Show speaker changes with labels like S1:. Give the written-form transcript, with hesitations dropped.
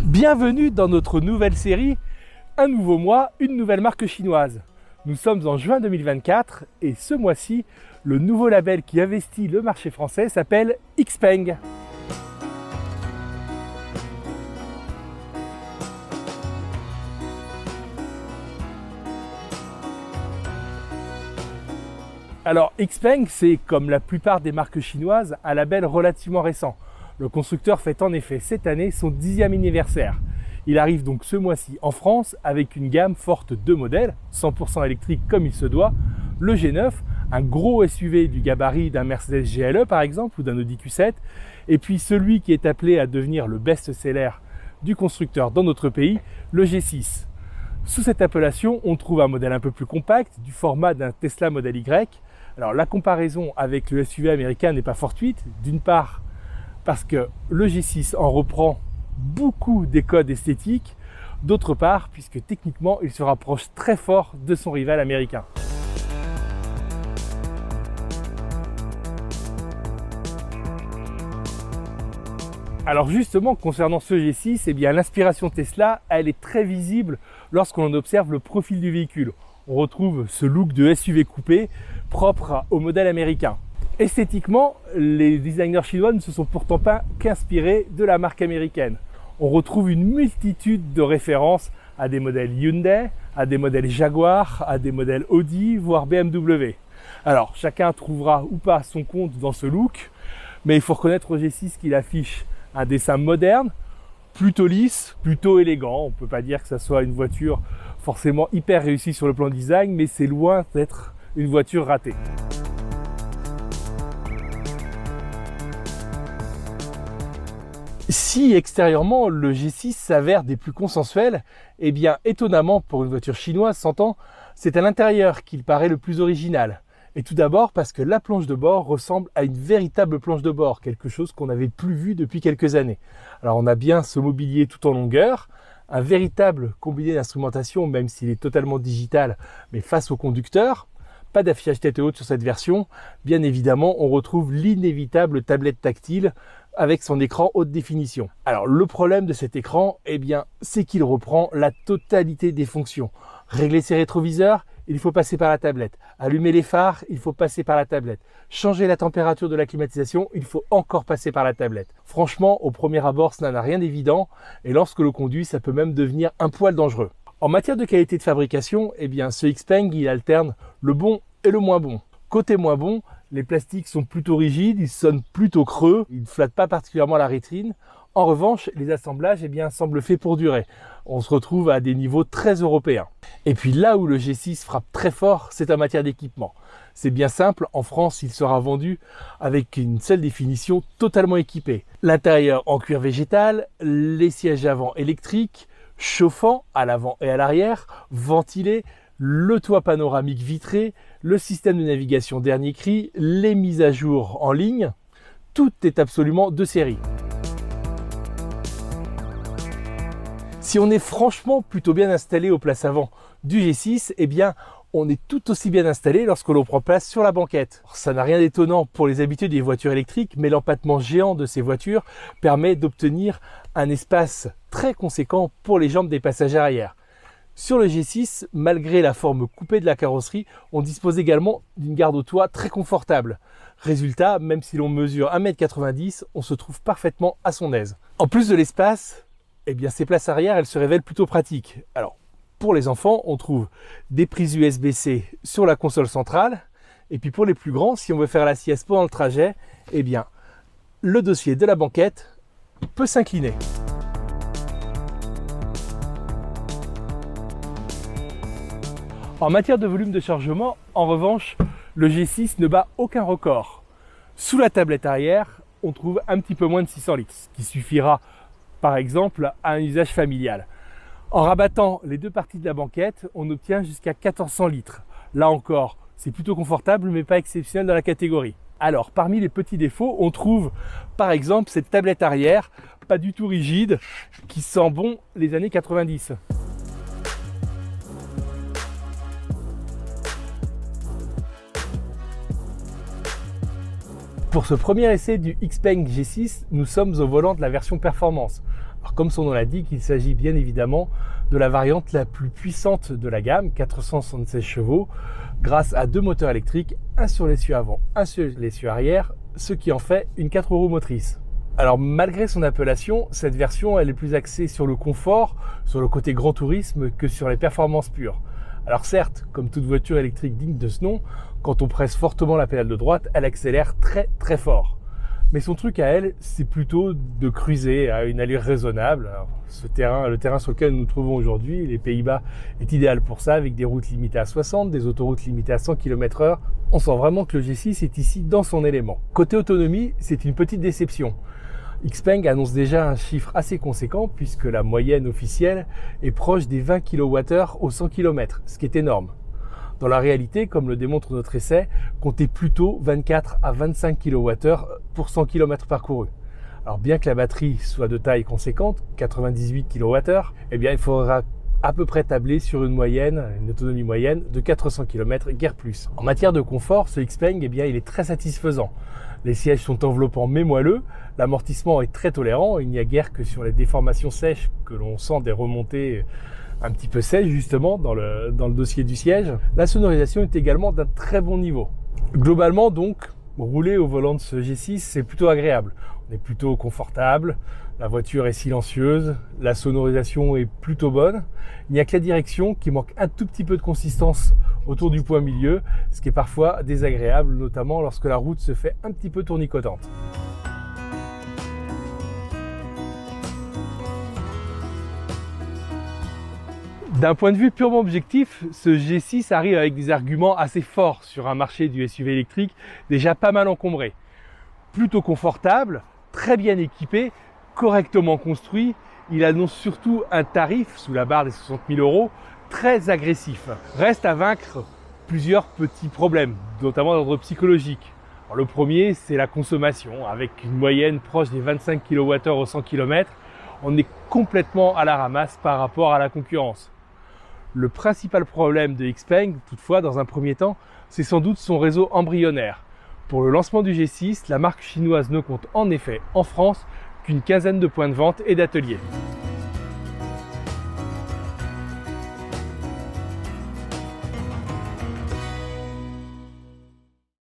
S1: Bienvenue dans notre nouvelle série, un nouveau mois, une nouvelle marque chinoise. Nous sommes en juin 2024 et ce mois-ci, le nouveau label qui investit le marché français s'appelle XPeng. Alors XPeng, c'est comme la plupart des marques chinoises, un label relativement récent. Le constructeur fête en effet cette année son 10e anniversaire. Il arrive donc ce mois-ci en France avec une gamme forte de modèles, 100% électrique comme il se doit. Le G9, un gros SUV du gabarit d'un Mercedes GLE par exemple ou d'un Audi Q7. Et puis celui qui est appelé à devenir le best-seller du constructeur dans notre pays, le G6. Sous cette appellation, on trouve un modèle un peu plus compact, du format d'un Tesla Model Y. Alors la comparaison avec le SUV américain n'est pas fortuite, d'une part parce que le G6 en reprend beaucoup des codes esthétiques, d'autre part puisque techniquement il se rapproche très fort de son rival américain. Alors justement, concernant ce G6, eh bien, l'inspiration Tesla, elle est très visible lorsqu'on observe le profil du véhicule. On retrouve ce look de SUV coupé propre au modèle américain. Esthétiquement, les designers chinois ne se sont pourtant pas qu'inspirés de la marque américaine. On retrouve une multitude de références à des modèles Hyundai, à des modèles Jaguar, à des modèles Audi, voire BMW. Alors, chacun trouvera ou pas son compte dans ce look, mais il faut reconnaître au G6 qu'il affiche un dessin moderne, plutôt lisse, plutôt élégant. On ne peut pas dire que ça soit une voiture forcément hyper réussie sur le plan design, mais c'est loin d'être une voiture ratée. Si extérieurement le G6 s'avère des plus consensuels, eh bien étonnamment pour une voiture chinoise s'entend, c'est à l'intérieur qu'il paraît le plus original. Et tout d'abord parce que la planche de bord ressemble à une véritable planche de bord, quelque chose qu'on n'avait plus vu depuis quelques années. Alors on a bien ce mobilier tout en longueur, un véritable combiné d'instrumentation, même s'il est totalement digital, mais face au conducteur. Pas d'affichage tête haute sur cette version. Bien évidemment, on retrouve l'inévitable tablette tactile avec son écran haute définition. Alors le problème de cet écran, eh bien, c'est qu'il reprend la totalité des fonctions. Régler ses rétroviseurs, il faut passer par la tablette. Allumer les phares, il faut passer par la tablette. Changer la température de la climatisation, il faut encore passer par la tablette. Franchement, au premier abord, ça n'a rien d'évident et lorsque l'on conduit, ça peut même devenir un poil dangereux. En matière de qualité de fabrication, eh bien, ce XPeng, il alterne le bon et le moins bon. Côté moins bon, les plastiques sont plutôt rigides, ils sonnent plutôt creux, ils ne flattent pas particulièrement la rétine. En revanche, les assemblages eh bien, semblent faits pour durer. On se retrouve à des niveaux très européens. Et puis là où le G6 frappe très fort, c'est en matière d'équipement. C'est bien simple, en France, il sera vendu avec une seule définition totalement équipée. L'intérieur en cuir végétal, les sièges avant électriques, chauffant à l'avant et à l'arrière, ventilés, le toit panoramique vitré, le système de navigation dernier cri, les mises à jour en ligne, tout est absolument de série. Si on est franchement plutôt bien installé aux places avant du G6, eh bien on est tout aussi bien installé lorsque l'on prend place sur la banquette. Ça n'a rien d'étonnant pour les habitués des voitures électriques, mais l'empattement géant de ces voitures permet d'obtenir un espace très conséquent pour les jambes des passagers arrière. Sur le G6, malgré la forme coupée de la carrosserie, on dispose également d'une garde au toit très confortable. Résultat, même si l'on mesure 1m90, on se trouve parfaitement à son aise. En plus de l'espace, eh bien, ces places arrière, elles se révèlent plutôt pratiques. Alors, pour les enfants, on trouve des prises USB-C sur la console centrale. Et puis pour les plus grands, si on veut faire la sieste pendant le trajet, eh bien, le dossier de la banquette peut s'incliner. En matière de volume de chargement, en revanche, le G6 ne bat aucun record. Sous la tablette arrière, on trouve un petit peu moins de 600 litres, ce qui suffira par exemple à un usage familial. En rabattant les deux parties de la banquette, on obtient jusqu'à 1400 litres. Là encore, c'est plutôt confortable mais pas exceptionnel dans la catégorie. Alors, parmi les petits défauts, on trouve par exemple cette tablette arrière, pas du tout rigide, qui sent bon les années 90. Pour ce premier essai du XPeng G6, nous sommes au volant de la version performance. Alors, comme son nom l'indique, il s'agit bien évidemment de la variante la plus puissante de la gamme, 476 chevaux, grâce à 2 moteurs électriques, un sur l'essieu avant, un sur l'essieu arrière, ce qui en fait une 4 roues motrices. Alors malgré son appellation, cette version elle est plus axée sur le confort, sur le côté grand tourisme que sur les performances pures. Alors certes, comme toute voiture électrique digne de ce nom, quand on presse fortement la pédale de droite, elle accélère très fort. Mais son truc à elle, c'est plutôt de cruiser à une allure raisonnable. Alors, le terrain sur lequel nous nous trouvons aujourd'hui, les Pays-Bas, est idéal pour ça, avec des routes limitées à 60, des autoroutes limitées à 100 km/h. On sent vraiment que le G6 est ici dans son élément. Côté autonomie, c'est une petite déception. Xpeng annonce déjà un chiffre assez conséquent puisque la moyenne officielle est proche des 20 kWh au 100 km, ce qui est énorme. Dans la réalité, comme le démontre notre essai, comptez plutôt 24 à 25 kWh pour 100 km parcourus. Alors bien que la batterie soit de taille conséquente, 98 kWh, eh bien il faudra à peu près tabler sur une autonomie moyenne de 400 km, guère plus. En matière de confort, ce Xpeng, eh bien, il est très satisfaisant. Les sièges sont enveloppants mais moelleux, l'amortissement est très tolérant, il n'y a guère que sur les déformations sèches que l'on sent des remontées un petit peu sèches justement dans le dossier du siège. La sonorisation est également d'un très bon niveau. Globalement donc, rouler au volant de ce G6 c'est plutôt agréable, on est plutôt confortable, la voiture est silencieuse, la sonorisation est plutôt bonne. Il n'y a que la direction qui manque un tout petit peu de consistance autour du point milieu, ce qui est parfois désagréable, notamment lorsque la route se fait un petit peu tournicotante. D'un point de vue purement objectif, ce G6 arrive avec des arguments assez forts sur un marché du SUV électrique déjà pas mal encombré. Plutôt confortable, très bien équipé, correctement construit, il annonce surtout un tarif sous la barre des 60 000 € très agressif. Reste à vaincre plusieurs petits problèmes, notamment d'ordre psychologique. Alors, le premier, c'est la consommation. Avec une moyenne proche des 25 kWh au 100 km, on est complètement à la ramasse par rapport à la concurrence. Le principal problème de Xpeng, toutefois, dans un premier temps, c'est sans doute son réseau embryonnaire. Pour le lancement du G6, la marque chinoise ne compte en effet en France qu'une quinzaine de points de vente et d'ateliers.